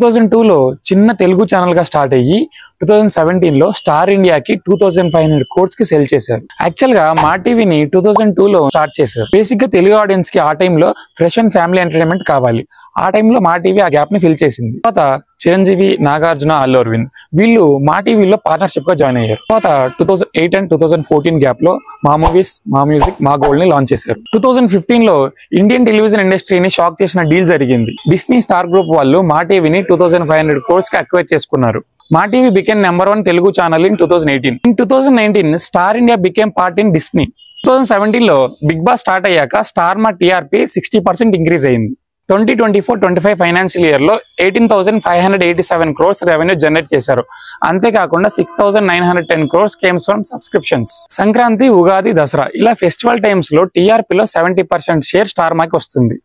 2002లో చిన్న తెలుగు ఛానల్ గా స్టార్ట్ అయ్యి 2017లో స్టార్ ఇండియాకి 2500 crores కి సెల్ చేశారు. యాక్చువల్ గా మా టీవీని 2002లో స్టార్ట్ చేశారు. బేసిక్ గా తెలుగు ఆడియన్స్ కి ఆ టైంలో ఫ్రెష్ అండ్ ఫ్యామిలీ ఎంటర్టైన్మెంట్ కావాలి. ఆ టైంలో మా టీవీ ఆ గ్యాప్ ని ఫిల్ చేసింది. తర్వాత చిరంజీవి, నాగార్జున, అల్లు అరవింద్ వీళ్ళు మా టీవీలో పార్ట్నర్షిప్ గా జాయిన్ అయ్యారు. తర్వాత 2008 అండ్ 2014 గ్యాప్ లో మా మూవీస్, మా మ్యూజిక్, మా గోల్డ్ ని లాంచ్ చేశారు. 2015లో ఇండియన్ టెలివిజన్ ఇండస్ట్రీని షాక్ చేసిన డీల్ జరిగింది. డిస్నీ స్టార్ గ్రూప్ వాళ్ళు మా టీవీని 2500 crores కి అక్వైర్ చేసుకున్నారు. Maa TV became #1 Telugu channel in 2018. In 2019 Star India became part in Disney. 2017లో బిగ్ బాస్ స్టార్ట్ అయ్యాక స్టార్ మా టీఆర్పీ 60% ఇంక్రీజ్ అయింది. 2024-25 ఫైనాన్షియల్ ఇయర్ లో 18,587 crores రెవెన్యూ జనరేట్ చేశారు. అంతేకాకుండా 6,910 crores came from subscriptions. Sankranti, Ugadi, Dasara ఇలా ఫెస్టివల్ టైమ్స్ లో టీఆర్పీలో 70% షేర్ స్టార్ మాకి వస్తుంది.